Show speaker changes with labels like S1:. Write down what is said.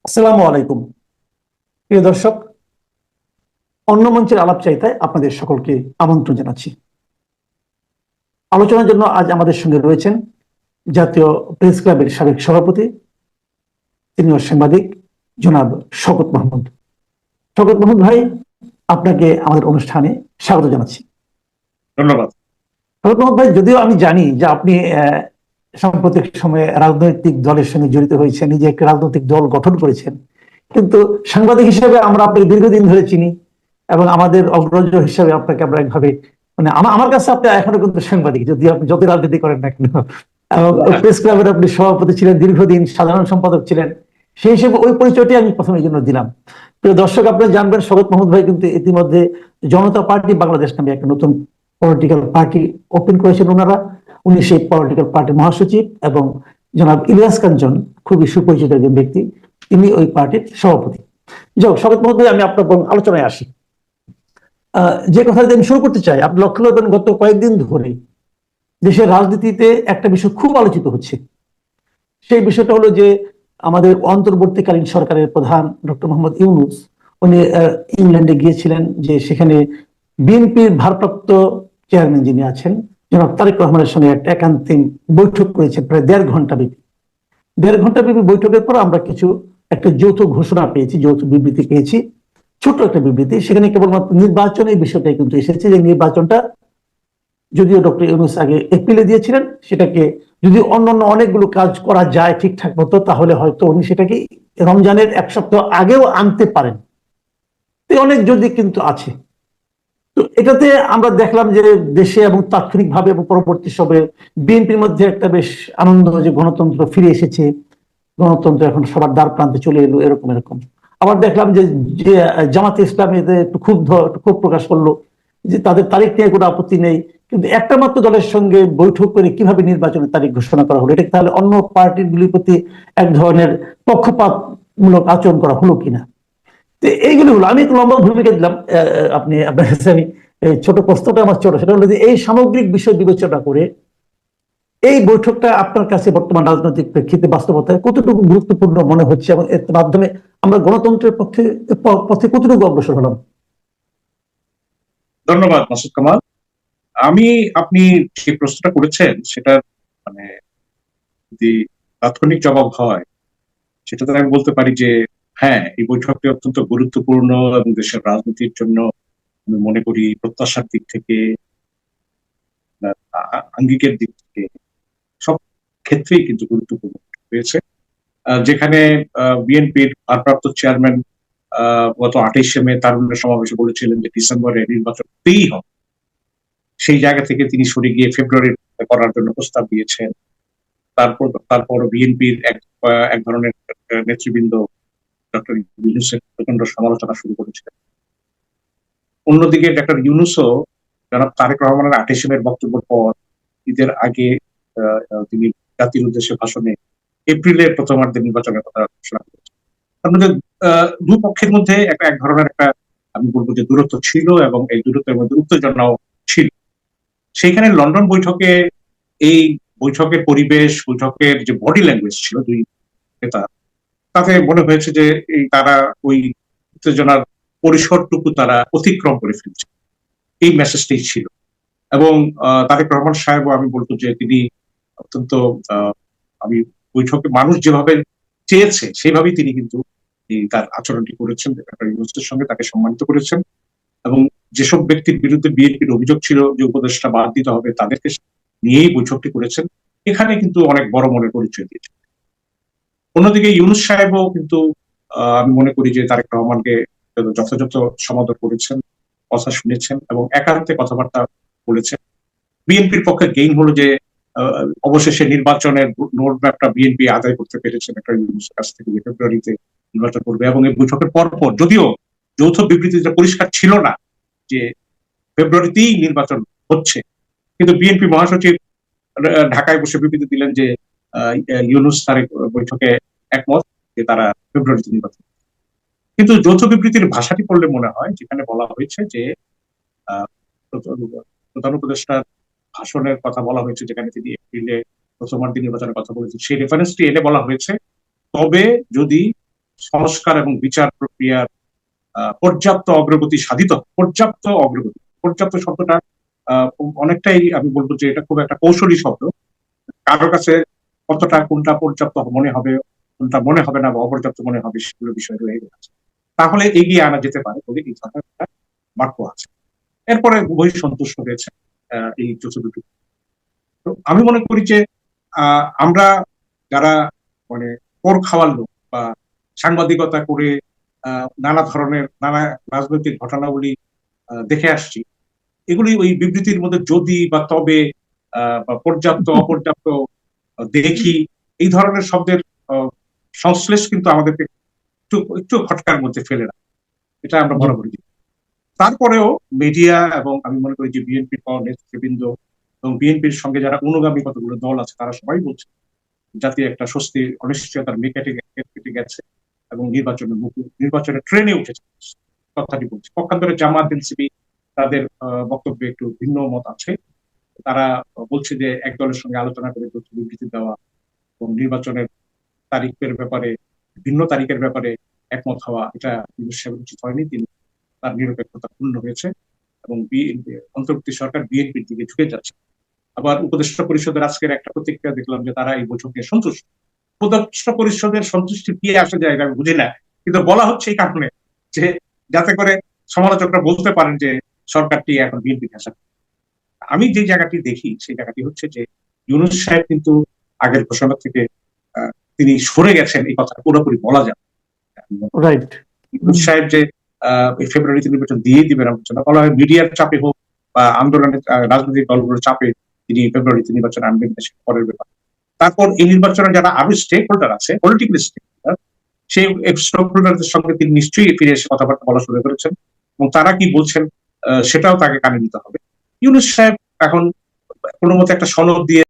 S1: আসসালামু আলাইকুম। প্রিয় দর্শক, অন্য মঞ্চের আলাপ চাইতায় আপনাদের সকলকে আমন্ত্রণ জানাচ্ছি। আলোচনার জন্য আজ আমাদের সঙ্গে রয়েছেন জাতীয় প্রেস ক্লাবের সাবেক সভাপতি, সিনিয়র সাংবাদিক জনাব শওকত মাহমুদ। শওকত মাহমুদ ভাই, আপনাকে আমাদের অনুষ্ঠানে স্বাগত জানাচ্ছি।
S2: ধন্যবাদ।
S1: শওকত মাহমুদ ভাই, যদিও আমি জানি যে আপনি সাম্প্রতিক সময়ে রাজনৈতিক দলের সঙ্গে জড়িত হয়েছেন, নিজে একটি রাজনৈতিক দল গঠন করেছেন, কিন্তু সাংবাদিক হিসেবে আমরা আপনাকে দীর্ঘদিন ধরে চিনি এবং আমাদের অগ্রজ হিসেবে আপনাকে আমরা একভাবে মানে আমার কাছে আপনি এখনো কিন্তু সাংবাদিক, যদি আপনি যত রাজনীতি করেন না কেন। এবং প্রেস ক্লাবের আপনি সভাপতি ছিলেন, দীর্ঘদিন সাধারণ সম্পাদক ছিলেন, সেই হিসেবে ওই পরিচয়টি আমি প্রথমে এই জন্য দিলাম। প্রিয় দর্শক, আপনারা জানবেন শওকত মাহমুদ ভাই কিন্তু ইতিমধ্যে জনতা পার্টি বাংলাদেশ নামে একটা নতুন পলিটিক্যাল পার্টি ওপেন করেছেন ওনারা। উনি সেই পলিটিক্যাল পার্টির মহাসচিব এবং জনাব ইলিয়াস কাঞ্চন খুবই সুপরিচিত একজন ব্যক্তি, তিনি ওই পার্টির সভাপতি। যাক, শওকত মাহমুদ ভাই, আমি আপনার আলোচনায় আসি। যে কথা আমি শুরু করতে চাই, আপনি লক্ষ্য করবেন গত কয়েকদিন ধরে দেশের রাজনীতিতে একটা বিষয় খুব আলোচিত হচ্ছে। সেই বিষয়টা হলো যে আমাদের অন্তর্বর্তীকালীন সরকারের প্রধান ডক্টর মোহাম্মদ ইউনূস, উনি ইংল্যান্ডে গিয়েছিলেন, যে সেখানে বিএনপির ভারপ্রাপ্ত চেয়ারম্যান যিনি আছেন জনাব তারেক রহমানের সঙ্গে একটা একান্তিক বৈঠক করেছেন, প্রায় 1.5 ঘন্টা ব্যাপী। 1.5 ঘন্টা ব্যাপী বৈঠকের পর আমরা একটা যৌথ ঘোষণা পেয়েছি, যৌথ বিবৃতি পেয়েছি, ছোট একটা বিবৃতি। সেখানে কেবলমাত্র নির্বাচনের বিষয়টাই কিন্তু এসেছে, যে নির্বাচনটা যদিও ডক্টর ইউনূস আগে এপ্রিলে দিয়েছিলেন, সেটাকে যদি অন্যান্য অনেকগুলো কাজ করা যায় ঠিকঠাক মতো, তাহলে হয়তো উনি সেটাকে রমজানের 1 সপ্তাহ আগেও আনতে পারেন। অনেক যদি কিন্তু আছে। তো এটাতে আমরা দেখলাম যে দেশে এবং তাৎক্ষণিকভাবে এবং পরবর্তী সময়ে বিএনপির মধ্যে একটা বেশ আনন্দ, যে গণতন্ত্র ফিরে এসেছে, গণতন্ত্র এখন সবার দ্বার প্রান্তে চলে এলো, এরকম এরকম। আবার দেখলাম যে যে জামাতে ইসলামী একটু ক্ষোভ প্রকাশ করলো, যে তাদের তারিখ নিয়ে কোনো আপত্তি নেই, কিন্তু একটা মাত্র দলের সঙ্গে বৈঠক করে কিভাবে নির্বাচনের তারিখ ঘোষণা করা হলো, এটা তাহলে অন্য পার্টিগুলির প্রতি এক ধরনের পক্ষপাতমূলক আচরণ করা হলো কিনা। তো এইগুলো হলো, আমি একটু লম্বা ভূমিকা দিলাম। আপনি আপনার কাছে আমি ছোট প্রশ্নটা আমার ছোট, সেটা হলো যে এই সামগ্রিক বিষয় বিবেচনা করে এই বৈঠকটা আপনার কাছে বর্তমান রাজনৈতিক প্রেক্ষিতে বাস্তবতায় কতটুকু গুরুত্বপূর্ণ মনে হচ্ছে, এবং এর মাধ্যমে আমরা গণতন্ত্রের পথে কতটুকু অগ্রসর হলাম?
S2: ধন্যবাদ মাসুদ কামাল। আমি আপনি যে প্রশ্নটা করেছেন সেটা মানে যদি তাৎক্ষণিক জবাব হয়, সেটাতে আমি বলতে পারি যে হ্যাঁ, এই বৈঠকটি অত্যন্ত গুরুত্বপূর্ণ এবং দেশের রাজনীতির জন্য আমি মনে করি প্রত্যাশার দিক থেকে, আঙ্গিকের দিক থেকে সব ক্ষেত্রেই কিন্তু গুরুত্বপূর্ণ হয়েছে। যেখানে বিএনপির ভারপ্রাপ্ত চেয়ারম্যান গত 28শে মে তারুণ্যের সমাবেশে বলেছিলেন যে ডিসেম্বরে নির্বাচন হতেই হবে, সেই জায়গা থেকে তিনি সরে গিয়ে ফেব্রুয়ারি করার জন্য প্রস্তাব দিয়েছেন। তারপর বিএনপির এক ধরনের নেতৃবৃন্দ ডক্টর ইউনূসের প্রচন্ড সমালোচনা শুরু করেছিলেন। অন্যদিকে ডক্টর ইউনূসও জনাব তারেক রহমানের 28শে মের বক্তব্যের পর ঈদের আগে তিনি জাতির উদ্দেশ্যে ভাষণে এপ্রিলের প্রথমার্ধে নির্বাচনের কথা ঘোষণা করেছেন। তার মধ্যে দুপক্ষের মধ্যে এক ধরনের আমি বলবো যে দূরত্ব ছিল, এবং এই দূরত্বের মধ্যে উত্তেজনাও ছিল। সেইখানে লন্ডন বৈঠকে এই বৈঠকের পরিবেশ, বৈঠকের যে বডি ল্যাঙ্গুয়েজ ছিল দুই নেতা, তাতে মনে হয়েছে যে তারা ওই উত্তেজনার পরিসরটুকু তারা অতিক্রম করে ফেলছে, এই মেসেজটাই ছিল। এবং তারেক রহমান সাহেবও আমি বলবো যে তিনি অত্যন্ত আমি বৈঠকে মানুষ যেভাবে চেয়েছে সেভাবেই তিনি কিন্তু তার আচরণটি করেছেন, ইউনূসের সঙ্গে তাকে সম্মানিত করেছেন। এবং যেসব ব্যক্তির বিরুদ্ধে বিএনপির অভিযোগ ছিল যে উপদেষ্টা বাদ দিতে হবে, তাদেরকে নিয়েই বৈঠকটি করেছেন। এখানে কিন্তু অনেক বড় মনের পরিচয় দিয়েছে। অন্যদিকে ইউনূস সাহেবও কিন্তু আমি মনে করি যে তারেক রহমানকে যথাযথ সমাদর করেছেন, কথা শুনেছেন এবং একান্তে কথাবার্তা বলেছেন। বিএনপির পক্ষে গেইন হলো যে অবশেষে নির্বাচনের রোডম্যাপটা বিএনপি আদায় করতে পেরেছেন একটা ইউনূসের কাছ থেকে, যে ফেব্রুয়ারিতে নির্বাচন করবে। এবং এই বৈঠকের পরপর যদিও যৌথ বিবৃতিতে পরিষ্কার ছিল না যে ফেব্রুয়ারিতেই নির্বাচন হচ্ছে, কিন্তু বিএনপি মহাসচিব ঢাকায় বসে বিবৃতি দিলেন যে ইউনূস তারেক বৈঠকে একমত যে তারা ফেব্রুয়ারিতে নির্বাচন। কিন্তু যৌথ বিবৃতির ভাষাটি পড়লে মনে হয় যেখানে বলা হয়েছে যে প্রধান উপদেষ্টার ভাষণের কথা বলা হয়েছে, যেখানে তিনি এপ্রিলে প্রথমার্ধে নির্বাচনের কথা বলেছেন, সেই রেফারেন্সটি এনে বলা হয়েছে তবে যদি সংস্কার এবং বিচার প্রক্রিয়ার পর্যাপ্ত অগ্রগতি সাধিত, পর্যাপ্ত অগ্রগতি, পর্যাপ্ত শব্দটা অনেকটাই আমি বলবো যে এটা খুব একটা কৌশলী শব্দ। কারোর কাছে কতটা কোনটা পর্যাপ্ত মনে হবে, কোনটা মনে হবে না বা অপর্যাপ্ত মনে হবে সেগুলো বিষয় রয়ে গেছে, তাহলে এগিয়ে আনা যেতে পারে বলে এই ধরনের একটা বাক্য আছে। এরপরে উভয় সন্তুষ্ট হয়েছে এই চতুর্থ। তো আমি মনে করি যে আমরা যারা মানে কর খাওয়ার লোক বা সাংবাদিকতা করে নানা ধরনের নানা রাজনৈতিক ঘটনাবলী দেখে আসছি, এগুলি ওই বিবৃতির মধ্যে যদি বা তবে বা পর্যাপ্ত অপর্যাপ্ত দেখি এই ধরনের শব্দের সংশ্লেষ কিন্তু আমাদেরকে একটু একটু খটকার মধ্যে ফেলে না, এটা আমরা মনে করি। তারপরেও মিডিয়া এবং আমি মনে করি যে বিএনপির নেতৃবৃন্দ এবং বিএনপির সঙ্গে যারা অনুগামী কতগুলো দল আছে তারা সবাই বলছে জাতীয় একটা স্বস্তি অনিশ্চয়তার মেঘ কেটে গেছে এবং নির্বাচনের ট্রেনে উঠেছে কথাটি বলছে। পক্ষান্তরে জামাত এনসিপি তাদের বক্তব্যে একটু ভিন্ন মত আছে। তারা বলছে যে এক দলের সঙ্গে আলোচনা করে তথ্য বিবৃতি দেওয়া এবং নির্বাচনের তারিখের ব্যাপারে ভিন্ন তারিখের ব্যাপারে একমত হওয়া এটা উচিত হয়নি। তিনি তার নিরপেক্ষতা পূর্ণ হয়েছে এবং অন্তর্বর্তী সরকার বিএনপির দিকে ঝুঁকে যাচ্ছে। আবার উপদেষ্টা পরিষদের আজকের একটা প্রতিক্রিয়া দেখলাম যে তারা এই বৈঠকে সন্তুষ্ট। উপদেষ্টা পরিষদের সন্তুষ্টি কি আসে যায় আমি বুঝি না, কিন্তু বলা হচ্ছে এই কারণে যে যাতে করে সমালোচকরা বলতে পারেন যে সরকারটি এখন বিএনপি ঘাসা। আমি যে জায়গাটি দেখি সেই জায়গাটি হচ্ছে যে ইউনূস সাহেব কিন্তু আগের ঘোষণা থেকে তিনি সরে গেছেন, এই কথা পুরোপুরি বলা যায়।
S1: রাইট।
S2: ইউনূস সাহেব যে ফেব্রুয়ারিতে নির্বাচন দিয়ে দিবেন বলা হয় মিডিয়ার চাপে হোক বা আন্দোলনের রাজনৈতিক দলগুলোর চাপে তিনি ফেব্রুয়ারিতে নির্বাচন আনবেন পরের ব্যাপার। তারপর এই নির্বাচনে যারা আরো স্টেক হোল্ডার আছে, পলিটিক্যাল স্টেক হোল্ডার, সেই স্টেক হোল্ডারদের সঙ্গে তিনি নিশ্চয়ই ফিরে এসে কথাবার্তা বলা শুরু করেছেন এবং তারা কি বলছেন সেটাও তাকে কানে নিতে হবে। ইউনূস সাহেব এখন কোনো মতে একটা সনদ দিয়ে